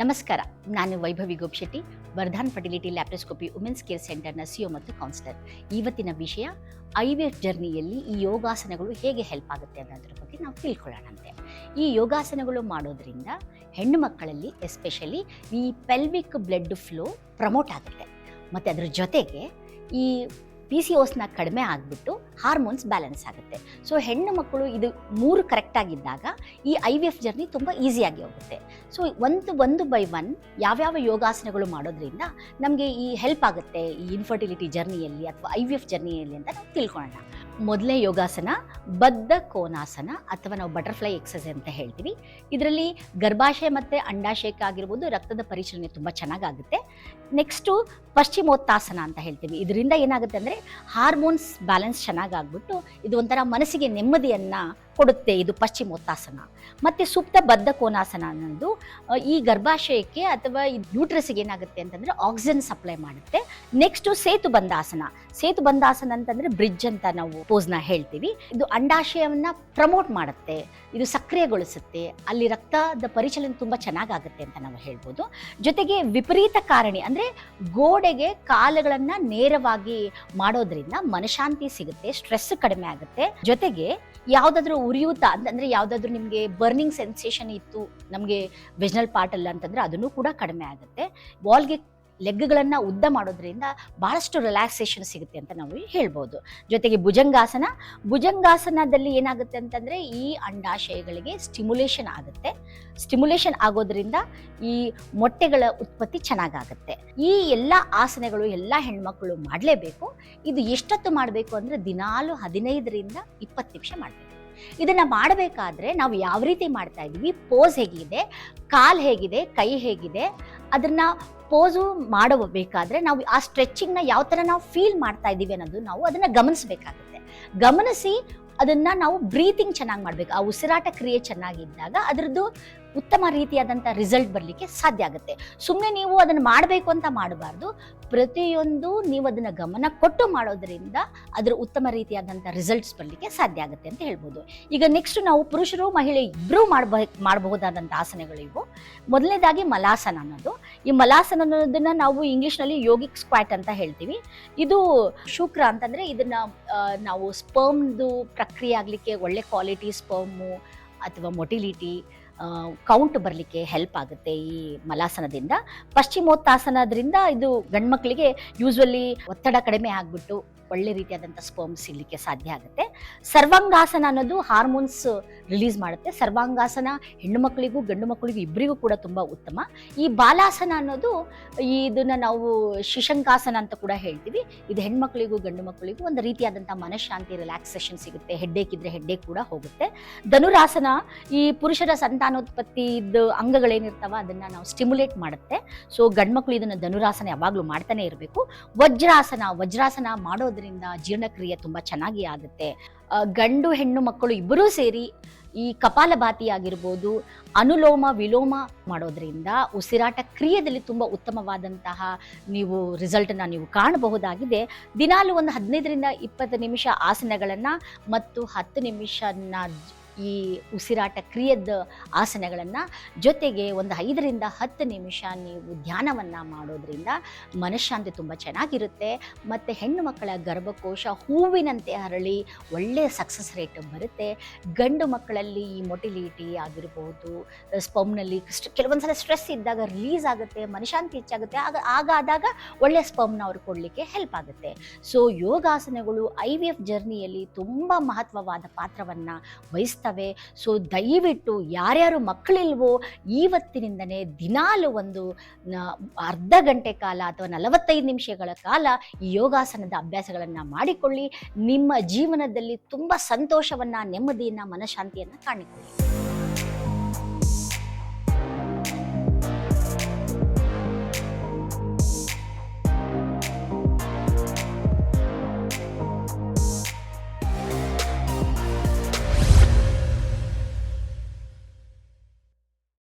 ನಮಸ್ಕಾರ, ನಾನು Vaibhavi Gopshetti, Vardhan fertility laparoscopy women's care ಸೆಂಟರ್ನ ಸಿಒ ಮತ್ತು ಕೌನ್ಸಿಲರ್. ಇವತ್ತಿನ ವಿಷಯ IVF ಜರ್ನಿಯಲ್ಲಿ ಈ ಯೋಗಾಸನಗಳು ಹೇಗೆ ಹೆಲ್ಪ್ ಆಗುತ್ತೆ ಅನ್ನೋದ್ರ ಬಗ್ಗೆ ನಾವು ತಿಳ್ಕೊಳ್ಳೋಣಂತೆ. ಈ ಯೋಗಾಸನಗಳು ಮಾಡೋದ್ರಿಂದ ಹೆಣ್ಣು ಮಕ್ಕಳಲ್ಲಿ ಎಸ್ಪೆಷಲಿ ಈ ಪೆಲ್ವಿಕ್ ಬ್ಲಡ್ ಫ್ಲೋ ಪ್ರಮೋಟ್ ಆಗುತ್ತೆ ಮತ್ತು ಅದ್ರ ಜೊತೆಗೆ ಈ PCOSನ ಕಡಿಮೆ ಆಗಿಬಿಟ್ಟು ಹಾರ್ಮೋನ್ಸ್ ಬ್ಯಾಲೆನ್ಸ್ ಆಗುತ್ತೆ. ಸೊ ಹೆಣ್ಣು ಮಕ್ಕಳು ಇದು 3 ಕರೆಕ್ಟಾಗಿದ್ದಾಗ ಈ IVF ಜರ್ನಿ ತುಂಬ ಈಸಿಯಾಗಿ ಹೋಗುತ್ತೆ. ಸೊ ಒಂದು ಬೈ ಒನ್ ಯಾವ್ಯಾವ ಯೋಗಾಸನಗಳು ಮಾಡೋದ್ರಿಂದ ನಮಗೆ ಈ ಹೆಲ್ಪ್ ಆಗುತ್ತೆ ಈ ಇನ್ಫರ್ಟಿಲಿಟಿ ಜರ್ನಿಯಲ್ಲಿ ಅಥವಾ IVF ಜರ್ನಿಯಲ್ಲಿ ಅಂತ ನಾವು ತಿಳ್ಕೊಳ್ಳೋಣ. ಮೊದಲನೇ ಯೋಗಾಸನ ಬದ್ಧ ಕೋನಾಸನ ಅಥವಾ ನಾವು ಬಟರ್ಫ್ಲೈ ಎಕ್ಸಸೈಸ್ ಅಂತ ಹೇಳ್ತೀವಿ. ಇದರಲ್ಲಿ ಗರ್ಭಾಶಯ ಮತ್ತು ಅಂಡಾಶಯಕ್ಕಾಗಿರ್ಬೋದು ರಕ್ತದ ಪರಿಚಲನೆ ತುಂಬ ಚೆನ್ನಾಗಾಗುತ್ತೆ. ನೆಕ್ಸ್ಟು ಪಶ್ಚಿಮೋತ್ತಾಸನ ಅಂತ ಹೇಳ್ತೀವಿ. ಇದರಿಂದ ಏನಾಗುತ್ತೆ ಅಂದರೆ ಹಾರ್ಮೋನ್ಸ್ ಬ್ಯಾಲೆನ್ಸ್ ಚೆನ್ನಾಗಾಗ್ಬಿಟ್ಟು ಇದು ಒಂಥರ ಮನಸ್ಸಿಗೆ ನೆಮ್ಮದಿಯನ್ನು ಕೊಡುತ್ತೆ. ಇದು ಪಶ್ಚಿಮೋತ್ತಾಸನ. ಮತ್ತು ಸೂಕ್ತ ಬದ್ಧ ಕೋನಾಸನ ಅನ್ನೋದು ಈ ಗರ್ಭಾಶಯಕ್ಕೆ ಅಥವಾ ಯೂಟ್ರಸ್ಗೆ ಏನಾಗುತ್ತೆ ಅಂತಂದರೆ ಆಕ್ಸಿಜನ್ ಸಪ್ಲೈ ಮಾಡುತ್ತೆ. ನೆಕ್ಸ್ಟು ಸೇತುಬಂಧಾಸನ ಅಂತಂದರೆ ಬ್ರಿಡ್ಜ್ ಅಂತ ನಾವು ಪೋಸ್ನ ಹೇಳ್ತೀವಿ. ಇದು ಅಂಡಾಶಯವನ್ನು ಪ್ರಮೋಟ್ ಮಾಡುತ್ತೆ, ಇದು ಸಕ್ರಿಯಗೊಳಿಸುತ್ತೆ, ಅಲ್ಲಿ ರಕ್ತದ ಪರಿಚಲನೆ ತುಂಬ ಚೆನ್ನಾಗಾಗುತ್ತೆ ಅಂತ ನಾವು ಹೇಳ್ಬೋದು. ಜೊತೆಗೆ ವಿಪರೀತ ಕಾರಣಿ ಅಂದರೆ ಗೋಡೆಗೆ ಕಾಲುಗಳನ್ನು ನೇರವಾಗಿ ಮಾಡೋದ್ರಿಂದ ಮನಶಾಂತಿ ಸಿಗುತ್ತೆ, ಸ್ಟ್ರೆಸ್ ಕಡಿಮೆ ಆಗುತ್ತೆ. ಜೊತೆಗೆ ಯಾವುದಾದ್ರೂ ಉರಿಯೂತ ಅಂತಂದರೆ ಯಾವುದಾದ್ರೂ ನಿಮಗೆ ಬರ್ನಿಂಗ್ ಸೆನ್ಸೇಷನ್ ಇತ್ತು ನಮಗೆ ವೆಜನಲ್ ಪಾರ್ಟಲ್ಲ ಅಂತಂದರೆ ಅದನ್ನು ಕೂಡ ಕಡಿಮೆ ಆಗುತ್ತೆ. ವಾಲ್ಗೆ ಲೆಗ್ಗಳನ್ನು ಉದ್ದ ಮಾಡೋದ್ರಿಂದ ಭಾಳಷ್ಟು ರಿಲ್ಯಾಕ್ಸೇಷನ್ ಸಿಗುತ್ತೆ ಅಂತ ನಾವು ಹೇಳ್ಬೋದು. ಜೊತೆಗೆ ಭುಜಂಗಾಸನದಲ್ಲಿ ಏನಾಗುತ್ತೆ ಅಂತಂದರೆ ಈ ಅಂಡಾಶಯಗಳಿಗೆ ಸ್ಟಿಮ್ಯುಲೇಷನ್ ಆಗುತ್ತೆ. ಸ್ಟಿಮ್ಯುಲೇಷನ್ ಆಗೋದ್ರಿಂದ ಈ ಮೊಟ್ಟೆಗಳ ಉತ್ಪತ್ತಿ ಚೆನ್ನಾಗಾಗುತ್ತೆ. ಈ ಎಲ್ಲ ಆಸನಗಳು ಎಲ್ಲ ಹೆಣ್ಮಕ್ಳು ಮಾಡಲೇಬೇಕು. ಇದು ಎಷ್ಟೊತ್ತು ಮಾಡಬೇಕು ಅಂದರೆ ದಿನಾಲು 15ರಿಂದ 20 ನಿಮಿಷ ಮಾಡಬೇಕು. ಇದನ್ನು ಮಾಡಬೇಕಾದ್ರೆ ನಾವು ಯಾವ ರೀತಿ ಮಾಡ್ತಾ ಇದ್ದೀವಿ, ಪೋಸ್ ಹೇಗಿದೆ, ಕಾಲು ಹೇಗಿದೆ, ಕೈ ಹೇಗಿದೆ, ಅದನ್ನು ಪೋಸು ಮಾಡಬೇಕಾದ್ರೆ ನಾವು ಆ ಸ್ಟ್ರೆಚಿಂಗ್ನ ಯಾವ ಥರ ನಾವು ಫೀಲ್ ಮಾಡ್ತಾ ಇದ್ದೀವಿ ಅನ್ನೋದು ನಾವು ಅದನ್ನು ಗಮನಿಸಬೇಕಾಗುತ್ತೆ. ಗಮನಿಸಿ ಅದನ್ನು ನಾವು ಬ್ರೀತಿಂಗ್ ಚೆನ್ನಾಗಿ ಮಾಡಬೇಕು. ಆ ಉಸಿರಾಟ ಕ್ರಿಯೆ ಚೆನ್ನಾಗಿದ್ದಾಗ ಅದರದ್ದು ಉತ್ತಮ ರೀತಿಯಾದಂಥ ರಿಸಲ್ಟ್ ಬರಲಿಕ್ಕೆ ಸಾಧ್ಯ ಆಗುತ್ತೆ. ಸುಮ್ಮನೆ ನೀವು ಅದನ್ನು ಮಾಡಬೇಕು ಅಂತ ಮಾಡಬಾರ್ದು. ಪ್ರತಿಯೊಂದು ನೀವು ಅದನ್ನು ಗಮನ ಕೊಟ್ಟು ಮಾಡೋದ್ರಿಂದ ಅದರ ಉತ್ತಮ ರೀತಿಯಾದಂಥ ರಿಸಲ್ಟ್ಸ್ ಬರಲಿಕ್ಕೆ ಸಾಧ್ಯ ಆಗುತ್ತೆ ಅಂತ ಹೇಳ್ಬೋದು. ಈಗ ನೆಕ್ಸ್ಟ್ ನಾವು ಪುರುಷರು ಮಹಿಳೆ ಇಬ್ಬರೂ ಮಾಡಬಹುದಾದಂಥ ಆಸನಗಳು ಇವು. ಮೊದಲನೇದಾಗಿ ಮಲಾಸನ ಅನ್ನೋದು. ಈ ಮಲಾಸನ ಅನ್ನೋದನ್ನು ನಾವು ಇಂಗ್ಲೀಷ್ನಲ್ಲಿ ಯೋಗಿಕ್ ಸ್ಕ್ವಾಟ್ ಅಂತ ಹೇಳ್ತೀವಿ. ಇದು ಶುಕ್ರ ಅಂತಂದರೆ ಇದನ್ನು ನಾವು ಸ್ಪರ್ಮ್ದು ಪ್ರಕ್ರಿಯೆ ಆಗಲಿಕ್ಕೆ ಒಳ್ಳೆ ಕ್ವಾಲಿಟಿ ಸ್ಪರ್ಮು ಅಥವಾ ಮೊಟಿಲಿಟಿ ಕೌಂಟ್ ಬರಲಿಕ್ಕೆ ಹೆಲ್ಪ್ ಆಗುತ್ತೆ ಈ ಮಲಾಸನದಿಂದ. ಪಶ್ಚಿಮೋತ್ತಾಸನದಿಂದ ಇದು ಗಂಡ್ಮಕ್ಳಿಗೆ ಯೂಶ್ವಲಿ ಒತ್ತಡ ಕಡಿಮೆ ಆಗಿಬಿಟ್ಟು ಒಳ್ಳೆ ರೀತಿಯಾದಂಥ ಸ್ಪರ್ಮ್ ಸಿಗಲಿಕ್ಕೆ ಸಾಧ್ಯ ಆಗುತ್ತೆ. ಸರ್ವಾಂಗಾಸನ ಅನ್ನೋದು ಹಾರ್ಮೋನ್ಸ್ ರಿಲೀಸ್ ಮಾಡುತ್ತೆ. ಸರ್ವಾಂಗಾಸನ ಹೆಣ್ಣು ಮಕ್ಕಳಿಗೂ ಗಂಡು ಮಕ್ಕಳಿಗೂ ಇಬ್ಬರಿಗೂ ಕೂಡ ತುಂಬ ಉತ್ತಮ. ಈ ಬಾಲಾಸನ ಅನ್ನೋದು ಇದನ್ನು ನಾವು ಶಿಶಂಕಾಸನ ಅಂತ ಕೂಡ ಹೇಳ್ತೀವಿ. ಇದು ಹೆಣ್ಮಕ್ಳಿಗೂ ಗಂಡು ಮಕ್ಕಳಿಗೂ ಒಂದು ರೀತಿಯಾದಂಥ ಮನಃಶಾಂತಿ, ರಿಲ್ಯಾಕ್ಸೇಷನ್ ಸಿಗುತ್ತೆ. ಹೆಡ್ಡೇಕ್ ಇದ್ದರೆ ಹೆಡ್ಡೇಕ್ ಕೂಡ ಹೋಗುತ್ತೆ. ಧನುರಾಸನ ಈ ಪುರುಷರ ಸಂತಾನೋತ್ಪತ್ತಿದ ಅಂಗಗಳೇನಿರ್ತಾವ ಅದನ್ನು ನಾವು ಸ್ಟಿಮ್ಯುಲೇಟ್ ಮಾಡುತ್ತೆ. ಸೊ ಗಂಡು ಮಕ್ಕಳು ಇದನ್ನು ಧನುರಾಸನ ಯಾವಾಗಲೂ ಮಾಡ್ತಾನೆ ಇರಬೇಕು. ವಜ್ರಾಸನ ಮಾಡೋದ್ರಿಂದ ಜೀರ್ಣಕ್ರಿಯೆ ತುಂಬ ಚೆನ್ನಾಗಿ ಆಗುತ್ತೆ. ಗಂಡು ಹೆಣ್ಣು ಮಕ್ಕಳು ಇಬ್ಬರೂ ಸೇರಿ ಈ ಕಪಾಲಭಾತಿ ಆಗಿರ್ಬೋದು, ಅನುಲೋಮ ವಿಲೋಮ ಮಾಡೋದ್ರಿಂದ ಉಸಿರಾಟ ಕ್ರಿಯೆಯಲ್ಲಿ ತುಂಬ ಉತ್ತಮವಾದಂತಹ ನೀವು ರಿಸಲ್ಟನ್ನು ನೀವು ಕಾಣಬಹುದಾಗಿದೆ. ದಿನಾಲು ಒಂದು 15ರಿಂದ 20 ನಿಮಿಷ ಆಸನಗಳನ್ನು ಮತ್ತು 10 ನಿಮಿಷನ ಈ ಉಸಿರಾಟ ಕ್ರಿಯೆದ ಆಸನಗಳನ್ನು ಜೊತೆಗೆ ಒಂದು 5ರಿಂದ 10 ನಿಮಿಷ ನೀವು ಧ್ಯಾನವನ್ನು ಮಾಡೋದ್ರಿಂದ ಮನಃಶಾಂತಿ ತುಂಬ ಚೆನ್ನಾಗಿರುತ್ತೆ. ಮತ್ತು ಹೆಣ್ಣು ಮಕ್ಕಳ ಗರ್ಭಕೋಶ ಹೂವಿನಂತೆ ಹರಳಿ ಒಳ್ಳೆಯ ಸಕ್ಸಸ್ ರೇಟ್ ಬರುತ್ತೆ. ಗಂಡು ಮಕ್ಕಳಲ್ಲಿ ಈ ಮೊಟಿಲಿಟಿ ಆಗಿರ್ಬೋದು, ಸ್ಪರ್ಮ್ನಲ್ಲಿ ಕೆಲವೊಂದು ಸಲ ಸ್ಟ್ರೆಸ್ ಇದ್ದಾಗ ರಿಲೀಸ್ ಆಗುತ್ತೆ, ಮನಃಶಾಂತಿ ಹೆಚ್ಚಾಗುತ್ತೆ. ಆಗಾದಾಗ ಒಳ್ಳೆಯ ಸ್ಪರ್ಮ್ನ ಅವ್ರು ಕೊಡಲಿಕ್ಕೆ ಹೆಲ್ಪ್ ಆಗುತ್ತೆ. ಸೊ ಯೋಗಾಸನಗಳು IVF ಜರ್ನಿಯಲ್ಲಿ ತುಂಬ ಮಹತ್ವವಾದ ಪಾತ್ರವನ್ನು ವಹಿಸ್ತವೆ. ಸೊ ದಯವಿಟ್ಟು ಯಾರ್ಯಾರು ಮಕ್ಕಳಿಲ್ವೋ ಇವತ್ತಿನಿಂದನೇ ದಿನಾಲು ಒಂದು ಅರ್ಧ ಗಂಟೆ ಕಾಲ ಅಥವಾ 45 ನಿಮಿಷಗಳ ಕಾಲ ಈ ಯೋಗಾಸನದ ಅಭ್ಯಾಸಗಳನ್ನು ಮಾಡಿಕೊಳ್ಳಿ. ನಿಮ್ಮ ಜೀವನದಲ್ಲಿ ತುಂಬ ಸಂತೋಷವನ್ನು, ನೆಮ್ಮದಿಯನ್ನು, ಮನಃಶಾಂತಿಯನ್ನು ಕಾಣಿಕೊಳ್ಳಿ.